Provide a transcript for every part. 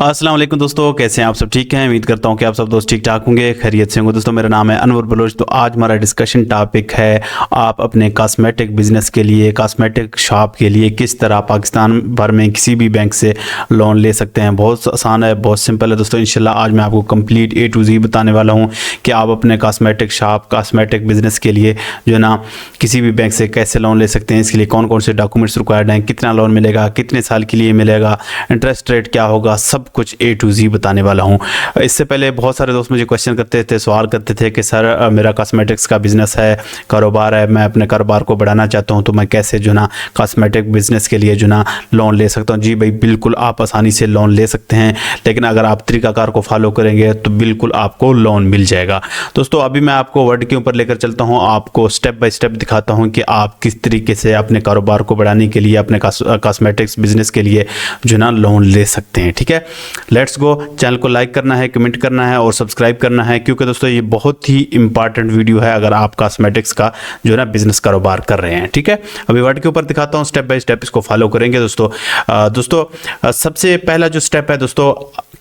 अस्सलाम वालेकुम दोस्तों, कैसे हैं आप सब? ठीक हैं? उम्मीद करता हूं कि आप सब दोस्त ठीक ठाक होंगे, खैरियत से होंगे। दोस्तों मेरा नाम है अनवर बलोच। तो आज हमारा डिस्कशन टॉपिक है आप अपने कॉस्मेटिक बिजनेस के लिए, कॉस्मेटिक शॉप के लिए किस तरह पाकिस्तान भर में किसी भी बैंक से लोन ले सकते हैं। बहुत आसान है, बहुत सिंपल है दोस्तों। इंशाल्लाह आज मैं आपको कंप्लीट A to Z बताने वाला हूँ कि आप अपने कॉस्मेटिक शॉप, कॉस्मेटिक बिजनेस के लिए जो है ना किसी भी बैंक से कैसे लोन ले सकते हैं। इसके लिए कौन कौन से डॉक्यूमेंट्स रिक्वायर्ड हैं, कितना लोन मिलेगा, कितने साल के लिए मिलेगा, इंटरेस्ट रेट क्या होगा, सब कुछ A to Z बताने वाला हूँ। इससे पहले बहुत सारे दोस्त मुझे क्वेश्चन करते थे, सवाल करते थे कि सर मेरा कॉस्मेटिक्स का बिज़नेस है, कारोबार है, मैं अपने कारोबार को बढ़ाना चाहता हूँ, तो मैं कैसे जो ना कॉस्मेटिक बिज़नेस के लिए जो ना लोन ले सकता हूँ। जी भाई, बिल्कुल आप आसानी से लोन ले सकते हैं, लेकिन अगर आप तरीकाकार को फॉलो करेंगे तो बिल्कुल आपको लोन मिल जाएगा। दोस्तों अभी मैं आपको वर्ड के ऊपर लेकर चलता हूँ, आपको स्टेप बाय स्टेप दिखाता हूँ कि आप किस तरीके से अपने कारोबार को बढ़ाने के लिए, अपने कॉस्मेटिक्स बिजनेस के लिए जो ना लोन ले सकते हैं। ठीक है, लेट्स गो। चैनल को लाइक करना है, कमेंट करना है और सब्सक्राइब करना है, क्योंकि दोस्तों ये बहुत ही इंपॉर्टेंट वीडियो है अगर आप कॉस्मेटिक्स का जो है ना बिजनेस कारोबार कर रहे हैं। ठीक है, अभी वर्ड के ऊपर दिखाता हूँ, स्टेप बाय स्टेप इसको फॉलो करेंगे दोस्तों। सबसे पहला जो स्टेप है दोस्तों,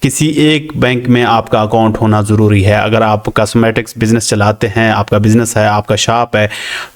किसी एक बैंक में आपका अकाउंट होना ज़रूरी है। अगर आप कॉस्मेटिक्स बिजनेस चलाते हैं, आपका बिजनेस है, आपका शॉप है,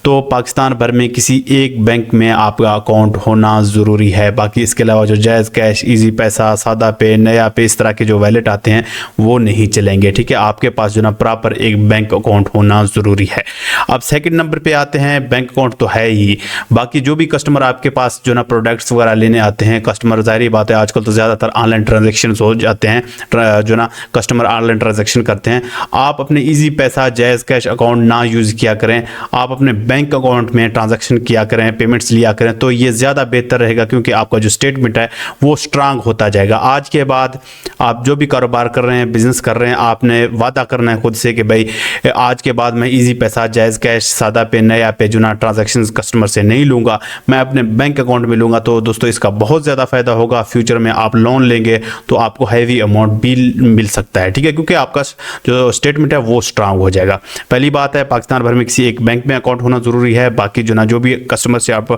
तो पाकिस्तान भर में किसी एक बैंक में आपका अकाउंट होना ज़रूरी है। बाकी इसके अलावा जो जायज़ कैश, इजी पैसा, सादा पे, नया पे, इस तरह के जो वैलेट आते हैं वो नहीं चलेंगे। ठीक है, आपके पास जो ना प्रॉपर एक बैंक अकाउंट होना ज़रूरी है। अब सेकंड नंबर पे आते हैं, बैंक अकाउंट तो है ही, बाकी जो भी कस्टमर आपके पास जो ना प्रोडक्ट्स वगैरह लेने आते हैं, कस्टमर ज़ाहिर बात है आजकल तो ज़्यादातर ऑनलाइन ट्रांजेक्शन हो जाते हैं, जो ना कस्टमर ऑनलाइन ट्रांजैक्शन करते हैं। आप अपने इजी पैसा, जायज़ कैश अकाउंट ना यूज़ किया करें, आप अपने बैंक अकाउंट में ट्रांजैक्शन किया करें, पेमेंट्स लिया करें, तो ये ज़्यादा बेहतर रहेगा, क्योंकि आपका जो स्टेटमेंट है वो स्ट्रांग होता जाएगा। आज के बाद आप जो भी कारोबार कर रहे हैं, बिजनेस कर रहे हैं, आपने वादा करना है खुद से कि भाई आज के बाद मैं इजी पैसा, जायज़ कैश, सादा पे, नया पे जो ना ट्रांजैक्शन कस्टमर से नहीं लूँगा, मैं अपने बैंक अकाउंट में लूँगा। तो दोस्तों इसका बहुत ज़्यादा फ़ायदा होगा। फ्यूचर में आप लोन लेंगे तो आपको हैवी अमाउंट भी मिल सकता है। ठीक है, क्योंकि आपका जो स्टेटमेंट है वो स्ट्रांग हो जाएगा। पहली बात है, पाकिस्तान भर में किसी एक बैंक में अकाउंट होना ज़रूरी है। बाकी जो ना जो भी कस्टमर से आप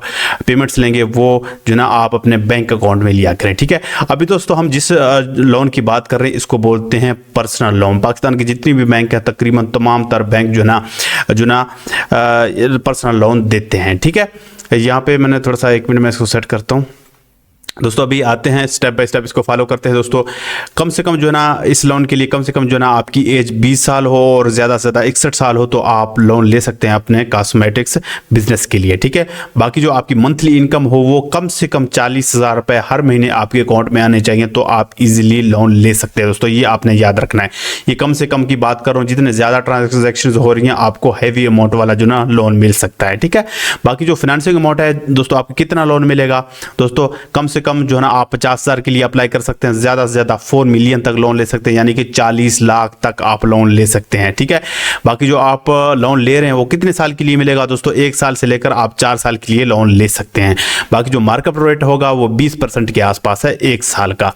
पेमेंट्स लेंगे वो जो ना आप अपने बैंक अकाउंट में लिया करें। ठीक है, अभी दोस्तों हम जिस लोन की बात कर रहे हैं इसको बोलते हैं पर्सनल लोन। पाकिस्तान की जितनी भी बैंक है, तकरीबन तमाम तर बैंक जो ना पर्सनल लोन देते हैं। ठीक है, यहाँ पे मैंने थोड़ा सा 1 मिनट में इसको सेट करता हूँ। दोस्तों अभी आते हैं स्टेप बाय स्टेप, इसको फॉलो करते हैं। दोस्तों कम से कम जो ना इस लोन के लिए कम से कम जो ना आपकी एज 20 साल हो और ज़्यादा से ज़्यादा 61 साल हो, तो आप लोन ले सकते हैं अपने कॉस्मेटिक्स बिजनेस के लिए। ठीक है, बाकी जो आपकी मंथली इनकम हो वो कम से कम 40,000 रुपये हर महीने आपके अकाउंट में आने चाहिए, तो आप इजीली लोन ले सकते हैं। दोस्तों ये आपने याद रखना है, ये कम से कम की बात कर रहा हूँ। जितने ज़्यादा ट्रांजेक्शन हो रही हैं आपको हैवी अमाउंट वाला जो ना लोन मिल सकता है। ठीक है, बाकी जो फाइनेंसिंग अमाउंट है दोस्तों, आपको कितना लोन मिलेगा दोस्तों, कम से कम जो है ना आप 50,000 के लिए अप्लाई कर सकते हैं, ज़्यादा से ज़्यादा 4 मिलियन तक लोन ले सकते हैं, यानी कि 40 लाख तक आप लोन ले सकते हैं। ठीक है, बाकी जो आप लोन ले रहे हैं वो कितने साल के लिए मिलेगा दोस्तों, 1 साल से लेकर आप 4 साल के लिए लोन ले सकते हैं। बाकी जो मार्कअप रेट होगा वो 20% के आसपास है 1 साल का।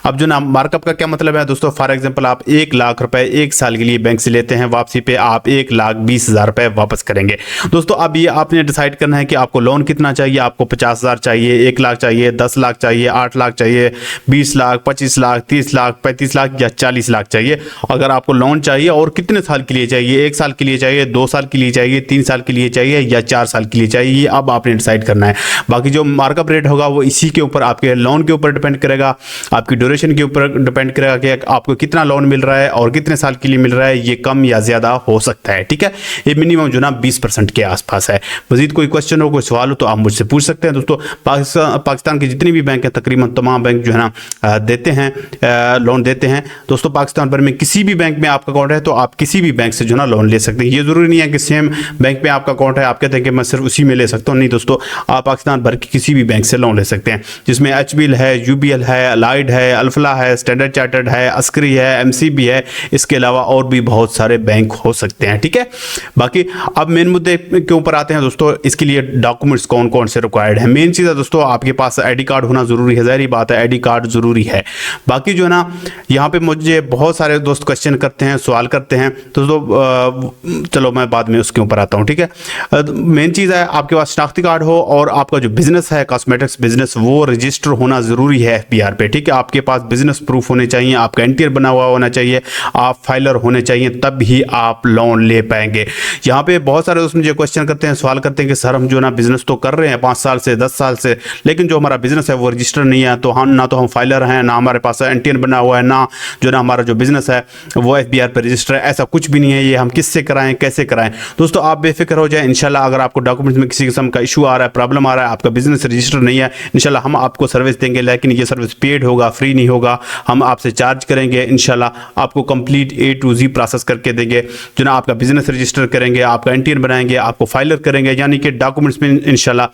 अब जो ना मार्कअप का क्या मतलब है दोस्तों, फॉर एग्जाम्पल आप 1 लाख रुपए 1 साल के लिए बैंक से लेते हैं, वापसी पे आप 1,20,000 रुपए वापस करेंगे। दोस्तों अब ये आपने डिसाइड करना है कि आपको लोन कितना चाहिए, आपको 50,000 चाहिए, 1 लाख चाहिए, 10 लाख चाहिए, 8 लाख चाहिए, 20 लाख, 25 लाख, 30 लाख, 35 लाख या 40 लाख चाहिए। अगर आपको लोन चाहिए और कितने साल के लिए चाहिए, 1 साल के लिए चाहिए, 2 साल के लिए चाहिए, 3 साल के लिए चाहिए या 4 साल के लिए चाहिए, ये अब आपने डिसाइड करना है। बाकी जो मार्कअप रेट होगा वो इसी के ऊपर, आपके लोन के ऊपर डिपेंड करेगा, आपकी ड्यूरेशन के ऊपर डिपेंड करेगा कि आपको कितना लोन मिल रहा है और कितने साल के लिए मिल रहा है, ये कम या ज़्यादा हो सकता है। ठीक है, ये मिनिमम जो ना 20% के आसपास है। मजीद कोई क्वेश्चन हो, कोई सवाल हो तो आप मुझसे पूछ सकते हैं। दोस्तों पाकिस्तान की जितनी भी बैंक है, तकरीबन तमाम बैंक जो है ना देते हैं, लोन देते हैं। दोस्तों पाकिस्तान भर में किसी भी बैंक में आपका अकाउंट है तो आप किसी भी बैंक से जो ना लोन ले सकते हैं। ये ज़रूरी नहीं है कि सेम बैंक में आपका अकाउंट है आप कहते हैं कि मैं सिर्फ उसी में ले सकता हूँ, नहीं दोस्तों, आप पाकिस्तान भर की किसी भी बैंक से लोन ले सकते हैं, जिसमें HBL है, UBL है, अलाइड है, अल्फला है, स्टैंडर्ड चार्टर्ड है, अस्करी है, MCB है, इसके अलावा और भी बहुत सारे बैंक हो सकते हैं। ठीक है, बाकी अब मेन मुद्दे के ऊपर आते हैं दोस्तों, इसके लिए डॉक्यूमेंट्स कौन कौन से रिक्वायर्ड है। मेन चीज़ है दोस्तों, आपके पास ID कार्ड होना होना ज़रूरी है, ज़ाहिर बात है आईडी कार्ड ज़रूरी है। बाकी जो है ना यहाँ पे मुझे बहुत सारे दोस्त क्वेश्चन करते हैं, सवाल करते हैं, तो चलो मैं बाद में उसके ऊपर आता हूँ, ठीक है। मेन चीज़ है आपके पास शनाख्ती कार्ड हो और आपका जो बिज़नेस है कॉस्मेटिक्स बिजनेस वो रजिस्टर होना ज़रूरी है FBR पे, ठीक है। आपके पास बिजनेस प्रूफ होने चाहिए, आपका एनटीआर बना हुआ होना चाहिए, आप फाइलर होने चाहिए, तब ही आप लोन ले पाएंगे। यहाँ पे बहुत सारे दोस्त मुझे क्वेश्चन करते हैं, सवाल करते हैं कि सर हम जो ना बिजनेस तो कर रहे हैं 5 साल से 10 साल से, लेकिन जो हमारा बिजनेस है वो रजिस्टर नहीं है, तो हम ना तो हम फाइलर हैं, ना हमारे पास एनटीआर बना हुआ है, ना जो ना हमारा जो बिजनेस है वो FBR पे रजिस्टर है। ऐसा कुछ भी नहीं है, ये हम किससे कराएं, कैसे कराएं। दोस्तों आप बेफिक्र हो जाए, इंशाल्लाह अगर आपको डॉक्यूमेंट्स में किसी किस्म का इशू आ रहा है, प्रॉब्लम आ रहा है, आपका बिजनेस रजिस्टर नहीं है, इंशाल्लाह हम आपको सर्विस देंगे, लेकिन ये सर्विस पेड होगा, फ्री नहीं होगा। हम आपसे चार्ज करेंगे, इंशाल्लाह आपको complete A to Z process करके देंगे, जो ना आपका बिजनेस रजिस्टर करेंगे, आपका एनटीआर बनाएंगे, आपको फाइलर करेंगे, यानी कि डॉक्यूमेंट्स में इंशाल्लाह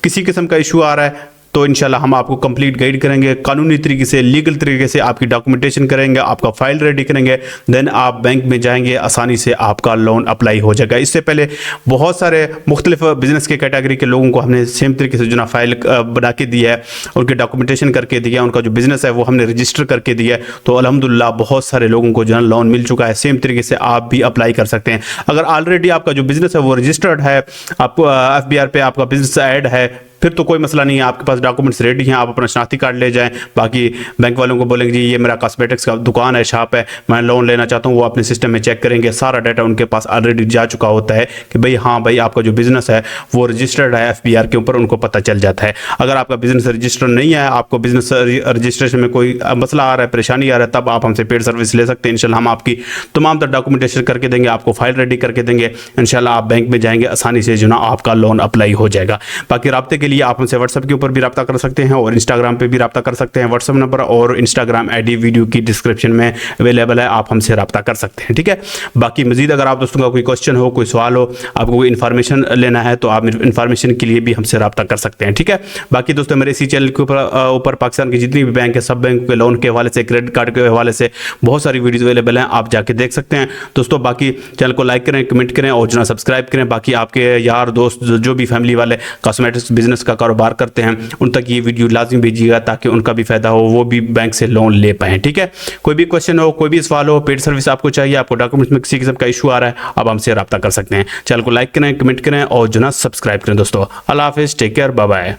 किसी किस्म का इशू आ रहा है तो इंशाल्लाह हम आपको कंप्लीट गाइड करेंगे, कानूनी तरीके से, लीगल तरीके से आपकी डॉक्यूमेंटेशन करेंगे, आपका फाइल रेडी करेंगे, देन आप बैंक में जाएंगे, आसानी से आपका लोन अप्लाई हो जाएगा। इससे पहले बहुत सारे मुख्तलिफ बिजनेस के कैटेगरी के लोगों को हमने सेम तरीके से जो ना फाइल बना के दिया है, उनके डॉक्यूमेंटेशन करके दिया, उनका जो बिजनेस है वो हमने रजिस्टर करके दिया है, तो अल्हम्दुलिल्लाह बहुत सारे लोगों को जो है लोन मिल चुका है। सेम तरीके से आप भी अप्लाई कर सकते हैं। अगर ऑलरेडी आपका जो बिजनेस है वो रजिस्टर्ड है, आपको FBR पे आपका बिजनेस ऐड है, फिर तो कोई मसला नहीं है, आपके पास डॉक्यूमेंट्स रेडी हैं, आप अपना शनाख्ती कार्ड ले जाएं। बाकी बैंक वालों को बोलेंगे जी ये मेरा कॉस्मेटिक्स का दुकान है, शॉप है, मैं लोन लेना चाहता हूँ, वो अपने सिस्टम में चेक करेंगे, सारा डाटा उनके पास ऑलरेडी जा चुका होता है कि भाई हाँ भाई आपका जो बिजनेस है वो रजिस्टर्ड है FBR के ऊपर, उनको पता चल जाता है। अगर आपका बिजनेस रजिस्टर नहीं है, आपको बिजनेस रजिस्ट्रेशन में कोई मसला आ रहा है, परेशानी आ रहा है, तब आप हमसे पेड सर्विस ले सकते हैं। इंशाल्लाह हम आपकी तमाम तर डॉक्यूमेंटेशन करके देंगे, आपको फाइल रेडी करके देंगे, इंशाल्लाह आप बैंक में जाएंगे, आसानी से जो ना आपका लोन अप्लाई हो जाएगा। बाकी रब्ते के लिए आप हमसे व्हाट्सएप के ऊपर भी रब्ता कर सकते हैं और इंस्टाग्राम पे भी रब्ता कर सकते हैं। व्हाट्सएप नंबर और इंस्टाग्राम आईडी वीडियो की डिस्क्रिप्शन में अवेलेबल है, आप हमसे रब्ता कर सकते हैं, ठीक है। बाकी मजीद अगर आप दोस्तों का कोई क्वेश्चन हो, कोई सवाल हो, आपको कोई इन्फॉर्मेशन लेना है, तो आप इन्फॉर्मेशन के लिए भी हमसे रब्ता कर सकते हैं, ठीक है। बाकी दोस्तों मेरे इसी चैनल के ऊपर पाकिस्तान की जितनी भी बैंक है, सब बैंक के लोन के हवाले से, क्रेडिट कार्ड के हवाले से बहुत सारी वीडियोज अवेलेबल हैं, आप जाके देख सकते हैं। दोस्तों बाकी चैनल को लाइक करें, कमेंट करें और जो ना सब्सक्राइब करें। बाकी आपके यार दोस्त जो भी फैमिली वाले कॉस्मेटिक्स बिजनेस का कारोबार करते हैं, उन तक ये वीडियो लाजिम भेजिएगा ताकि उनका भी फायदा हो, वो भी बैंक से लोन ले पाएं, ठीक है। कोई भी क्वेश्चन हो, कोई भी सवाल हो, पेड सर्विस आपको चाहिए, आपको डॉक्यूमेंट्स में किसी किस्म का इशू आ रहा है, आप हमसे रब्ता कर सकते हैं। चैनल को लाइक करें, कमेंट करें और जो ना सब्सक्राइब करें। दोस्तों अल्लाह हाफिज़, टेक केयर, बाय बाय।